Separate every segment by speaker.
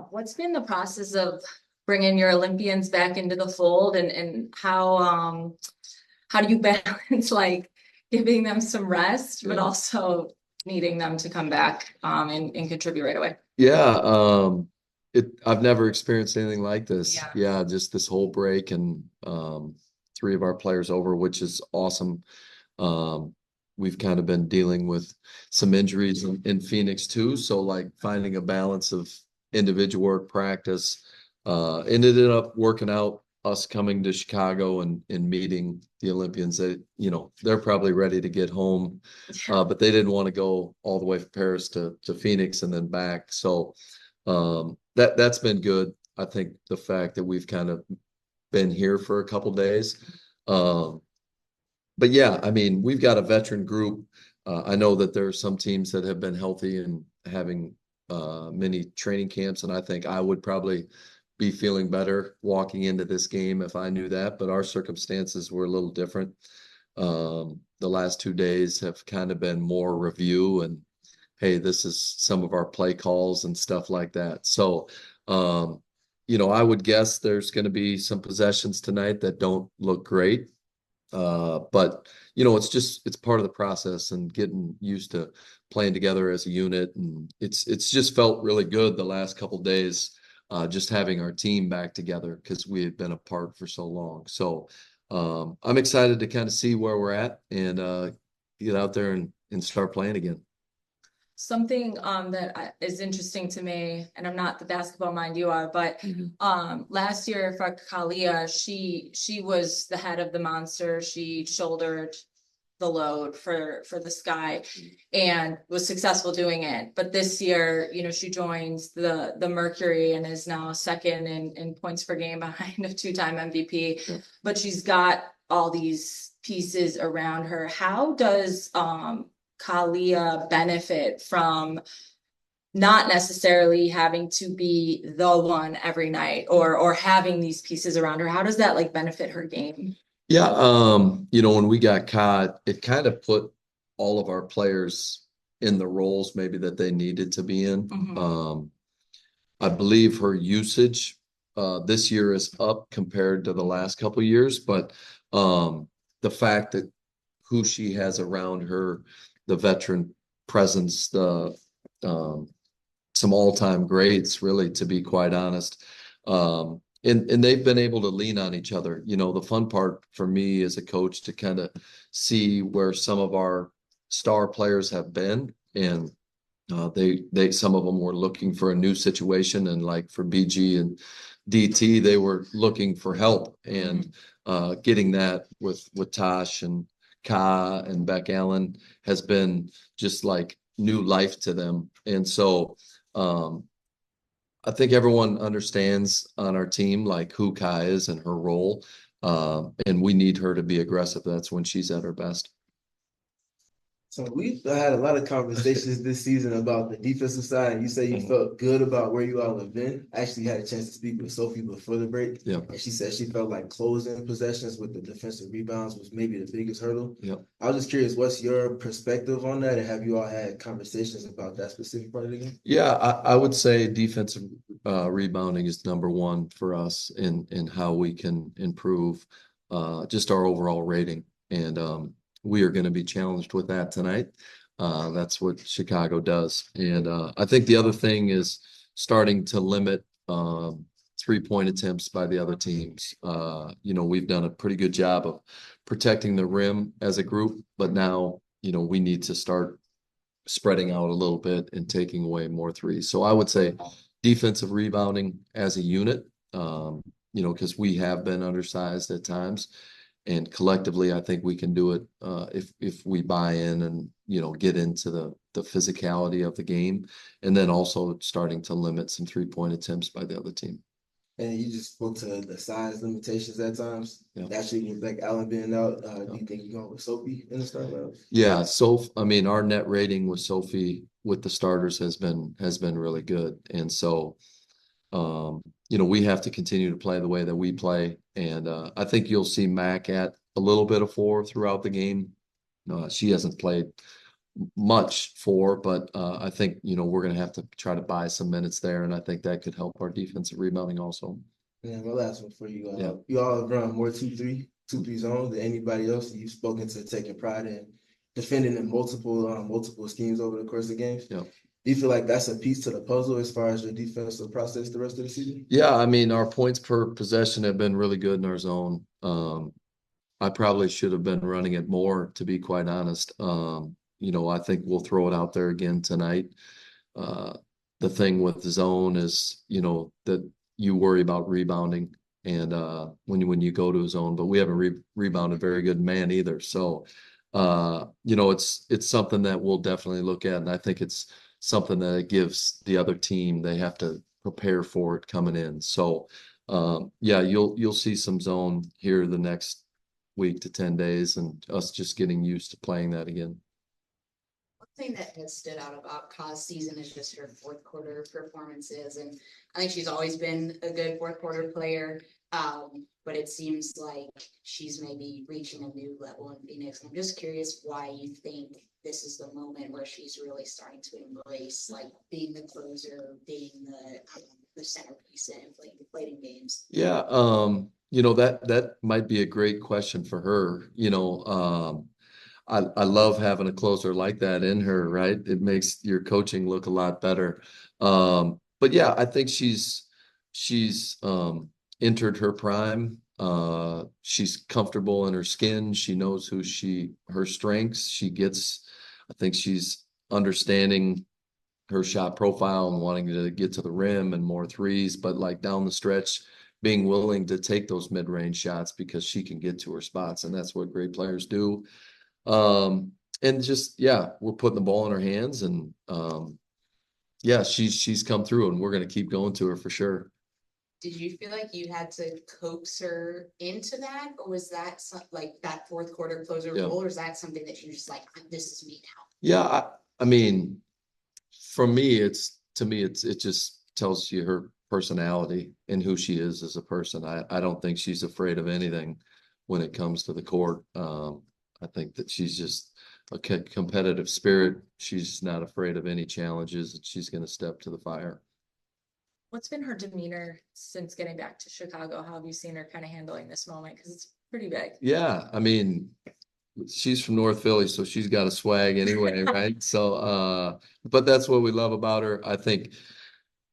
Speaker 1: What's been the process of bringing your Olympians back into the fold, and how do you balance like giving them some rest, but also needing them to come back and contribute right away?
Speaker 2: Yeah, I've never experienced anything like this.
Speaker 1: Yeah.
Speaker 2: Yeah, just this whole break and three of our players over, which is awesome. We've kind of been dealing with some injuries in Phoenix too, so like finding a balance of individual work practice. And it ended up working out, us coming to Chicago and meeting the Olympians. They're probably ready to get home, but they didn't want to go all the way from Paris to Phoenix and then back. So that's been good. I think the fact that we've kind of been here for a couple days. But yeah, I mean, we've got a veteran group. I know that there are some teams that have been healthy and having many training camps, and I think I would probably be feeling better walking into this game if I knew that. But our circumstances were a little different. The last 2 days have kind of been more review and, hey, this is some of our play calls and stuff like that. So, I would guess there's going to be some possessions tonight that don't look great. But it's part of the process and getting used to playing together as a unit. And it's just felt really good the last couple days, just having our team back together because we had been apart for so long. So I'm excited to kind of see where we're at and get out there and start playing again.
Speaker 1: Something that is interesting to me, and I'm not the basketball mind you are, but last year for Kalia, she was the head of the monster. She shouldered the load for the Sky and was successful doing it. But this year, she joins the Mercury and is now second in points per game behind a two-time MVP.
Speaker 2: Yeah.
Speaker 1: But she's got all these pieces around her. How does Kalia benefit from not necessarily having to be the one every night or having these pieces around her? How does that like benefit her game?
Speaker 2: Yeah, when we got caught, it kind of put all of our players in the roles maybe that they needed to be in. I believe her usage this year is up compared to the last couple of years, but the fact that who she has around her, the veteran presence, some all-time greats, really, to be quite honest. And they've been able to lean on each other. The fun part for me as a coach to kind of see where some of our star players have been, and they some of them were looking for a new situation, and like for BG and DT, they were looking for help and getting that with Tosh and Ka and Beck Allen has been just like new life to them. And so I think everyone understands on our team like who Ka is and her role. And we need her to be aggressive. That's when she's at her best.
Speaker 3: So we've had a lot of conversations this season about the defensive side. And you say you felt good about where you all have been. I actually had a chance to speak with Sophie before the break.
Speaker 2: Yep.
Speaker 3: And she said she felt like closing possessions with the defensive rebounds was maybe the biggest hurdle.
Speaker 2: Yep.
Speaker 3: I was just curious, what's your perspective on that? And have you all had conversations about that specific part of the game?
Speaker 2: Yeah, I would say defensive rebounding is number one for us in how we can improve just our overall rating. And we are going to be challenged with that tonight. That's what Chicago does. And I think the other thing is starting to limit 3-point attempts by the other teams. We've done a pretty good job of protecting the rim as a group, but now, we need to start spreading out a little bit and taking away more threes. So I would say defensive rebounding as a unit, because we have been undersized at times. And collectively, I think we can do it if we buy in and get into the physicality of the game, and then also starting to limit some 3-point attempts by the other team.
Speaker 3: And you just spoke to the size limitations at times.
Speaker 2: Yeah.
Speaker 3: Actually, with Beck Allen being out, do you think you're going with Sophie in the start lineup?
Speaker 2: Yeah, so I mean, our net rating with Sophie with the starters has been really good, and so we have to continue to play the way that we play. And I think you'll see Mac at a little bit of 4 throughout the game. She hasn't played much for, but I think, we're going to have to try to buy some minutes there. And I think that could help our defensive rebounding also.
Speaker 3: Yeah, my last one for you.
Speaker 2: Yeah.
Speaker 3: You all have run more 2-3 zones than anybody else. You've spoken to taking pride in defending in multiple schemes over the course of games.
Speaker 2: Yeah.
Speaker 3: Do you feel like that's a piece to the puzzle as far as your defensive process the rest of the season?
Speaker 2: Yeah, I mean, our points per possession have been really good in our zone. I probably should have been running it more, to be quite honest. I think we'll throw it out there again tonight. The thing with the zone is, that you worry about rebounding and when you go to a zone, but we haven't rebounded very good man either. So, it's something that we'll definitely look at, and I think it's something that it gives the other team. They have to prepare for it coming in. So, yeah, you'll see some zone here the next week to 10 days and us just getting used to playing that again.
Speaker 4: One thing that has stood out about Ka's season is just her fourth quarter performances. And I think she's always been a good fourth quarter player. But it seems like she's maybe reaching a new level in Phoenix. I'm just curious why you think this is the moment where she's really starting to embrace like being the closer, being the centerpiece and playing games.
Speaker 2: Yeah, that might be a great question for her. I love having a closer like that in her, right? It makes your coaching look a lot better. But yeah, I think she's entered her prime. She's comfortable in her skin. She knows her strengths. I think she's understanding her shot profile and wanting to get to the rim and more threes, but like down the stretch, being willing to take those mid-range shots because she can get to her spots, and that's what great players do. And just, yeah, we're putting the ball in her hands, and yeah, she's come through, and we're going to keep going to her for sure.
Speaker 4: Did you feel like you had to coax her into that, or was that like that fourth quarter closer role, or is that something that you just like, this is me now?
Speaker 2: Yeah, I mean, for me, it just tells you her personality and who she is as a person. I don't think she's afraid of anything when it comes to the court. I think that she's just a competitive spirit. She's not afraid of any challenges, and she's going to step to the fire.
Speaker 1: What's been her demeanor since getting back to Chicago? How have you seen her kind of handling this moment? Because it's pretty big.
Speaker 2: Yeah, I mean, she's from North Philly, so she's got a swag anyway, right? So, but that's what we love about her. I think,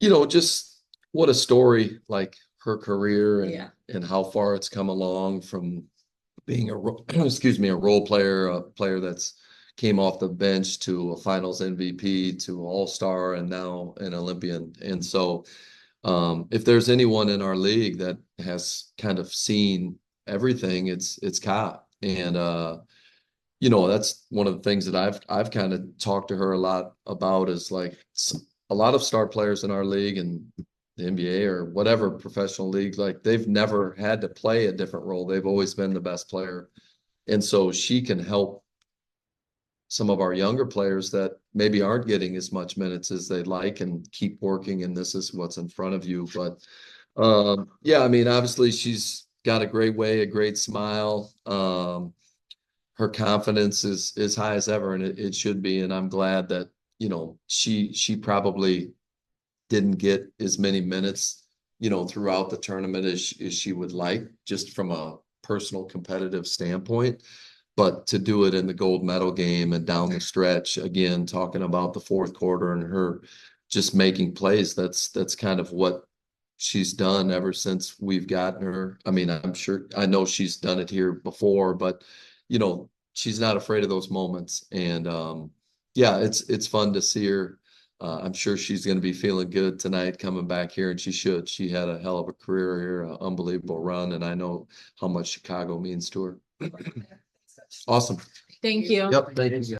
Speaker 2: just what a story, like her career and how far it's come along from being a role player, a player that's came off the bench to a finals MVP to all-star and now an Olympian. And so if there's anyone in our league that has kind of seen everything, it's Ka. And that's one of the things that I've kind of talked to her a lot about is like a lot of star players in our league and the NBA or whatever professional league, like they've never had to play a different role. They've always been the best player. And so she can help some of our younger players that maybe aren't getting as much minutes as they'd like and keep working. And this is what's in front of you. But yeah, I mean, obviously she's got a great way, a great smile. Her confidence is high as ever, and it should be. And I'm glad that, she probably didn't get as many minutes, throughout the tournament as she would like, just from a personal competitive standpoint. But to do it in the gold medal game and down the stretch, again, talking about the fourth quarter and her just making plays, that's kind of what she's done ever since we've gotten her. I mean, I know she's done it here before, but, she's not afraid of those moments. And yeah, it's fun to see her. I'm sure she's going to be feeling good tonight coming back here, and she should. She had a hell of a career here, an unbelievable run, and I know how much Chicago means to her. Awesome.
Speaker 1: Thank you.
Speaker 2: Yep. Thank you.